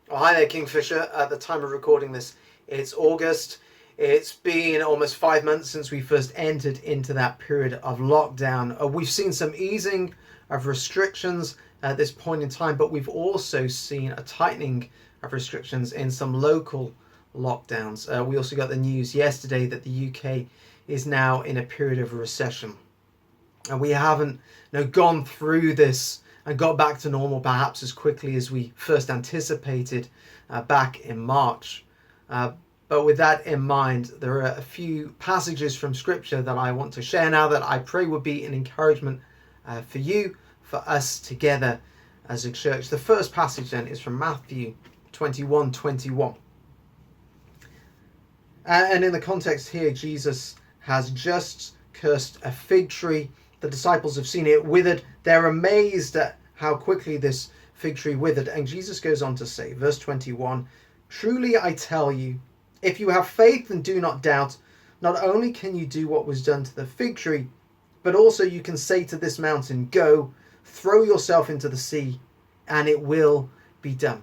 Well, hi there, Kingfisher. At the time of recording this, it's August. It's been almost 5 months since we first entered into that period of lockdown. We've seen some easing of restrictions at this point in time, but we've also seen a tightening of restrictions in some local lockdowns. We also got the news yesterday that the UK is now in a period of recession. And we haven't gone through this and got back to normal perhaps as quickly as we first anticipated back in March. But with that in mind, there are a few passages from Scripture that I want to share now that I pray would be an encouragement for you, for us together as a church. The first passage then is from Matthew 21:21. And in the context here, Jesus has just cursed a fig tree. The disciples have seen it withered. They're amazed at how quickly this fig tree withered. And Jesus goes on to say, verse 21, "Truly I tell you, if you have faith and do not doubt, not only can you do what was done to the fig tree, but also you can say to this mountain, go, throw yourself into the sea, and it will be done."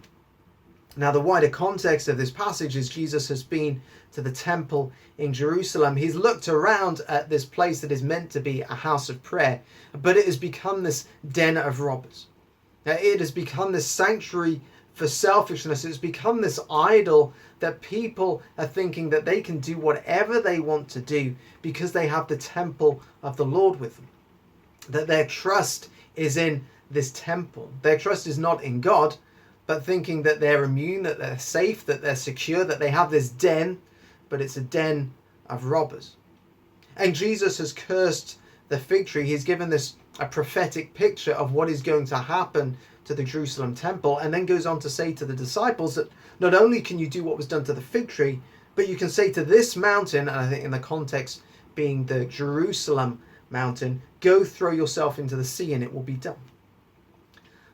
Now, the wider context of this passage is Jesus has been to the temple in Jerusalem. He's looked around at this place that is meant to be a house of prayer, but it has become this den of robbers. Now, it has become this sanctuary for selfishness. It's become this idol that people are thinking that they can do whatever they want to do because they have the temple of the Lord with them. That their trust is in this temple. Their trust is not in God, but thinking that they're immune, that they're safe, that they're secure, that they have this den, but it's a den of robbers. And Jesus has cursed the fig tree. He's given this a prophetic picture of what is going to happen to the Jerusalem temple, and then goes on to say to the disciples that not only can you do what was done to the fig tree, but you can say to this mountain, and I think in the context being the Jerusalem mountain, go throw yourself into the sea and it will be done.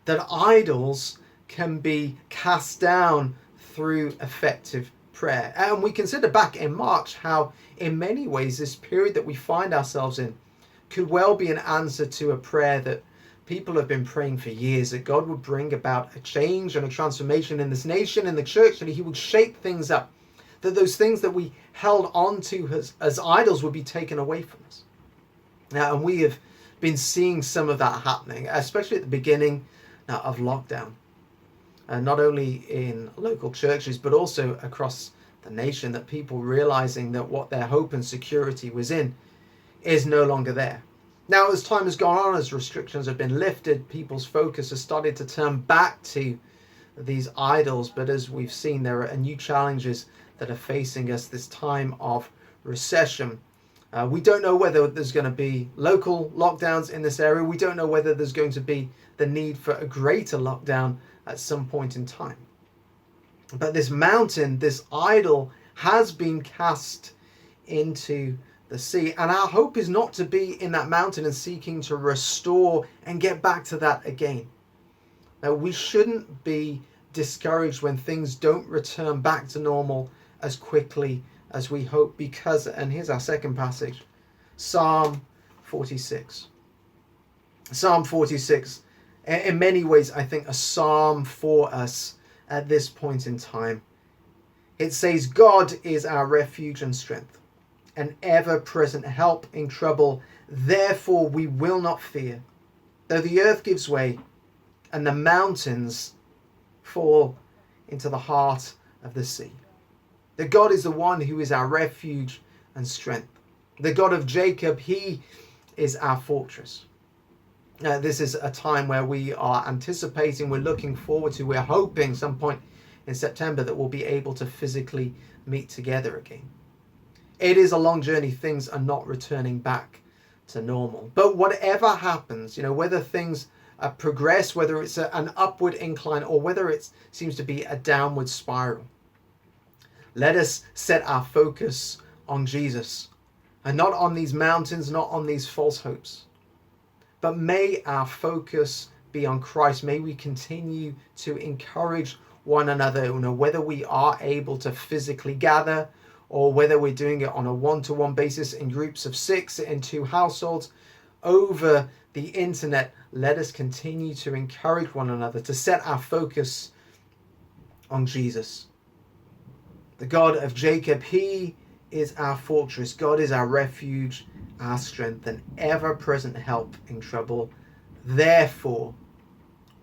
That idols can be cast down through effective prayer. And we consider back in March how in many ways this period that we find ourselves in could well be an answer to a prayer that people have been praying for years, that God would bring about a change and a transformation in this nation, in the church, that he would shake things up, that those things that we held on to as idols would be taken away from us. Now, and we have been seeing some of that happening, especially at the beginning of lockdown. Not only in local churches, but also across the nation, that people realizing that what their hope and security was in is no longer there. Now, as time has gone on, as restrictions have been lifted, people's focus has started to turn back to these idols. But as we've seen, there are new challenges that are facing us this time of recession. We don't know whether there's going to be local lockdowns in this area. We don't know whether there's going to be the need for a greater lockdown at some point in time. But this mountain, this idol, has been cast into the sea. And our hope is not to be in that mountain and seeking to restore and get back to that again. Now, we shouldn't be discouraged when things don't return back to normal as quickly as we hope, because, and here's our second passage, Psalm 46. Psalm 46, in many ways, I think, a psalm for us at this point in time. It says, God is our refuge and strength, an ever-present help in trouble. Therefore we will not fear, though the earth gives way and the mountains fall into the heart of the sea. That God is the one who is our refuge and strength. The God of Jacob, he is our fortress. This is a time where we are anticipating, we're looking forward to, we're hoping some point in September that we'll be able to physically meet together again. It is a long journey. Things are not returning back to normal. But whatever happens, whether things progress, whether it's an upward incline or whether it seems to be a downward spiral, let us set our focus on Jesus and not on these mountains, not on these false hopes. But may our focus be on Christ. May we continue to encourage one another, whether we are able to physically gather or whether we're doing it on a one-to-one basis in groups of 6 in 2 households over the internet. Let us continue to encourage one another, to set our focus on Jesus. The God of Jacob, he is our fortress. God is our refuge, our strength, and ever-present help in trouble. Therefore,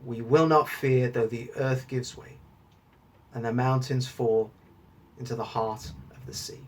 we will not fear though the earth gives way and the mountains fall into the heart of the sea.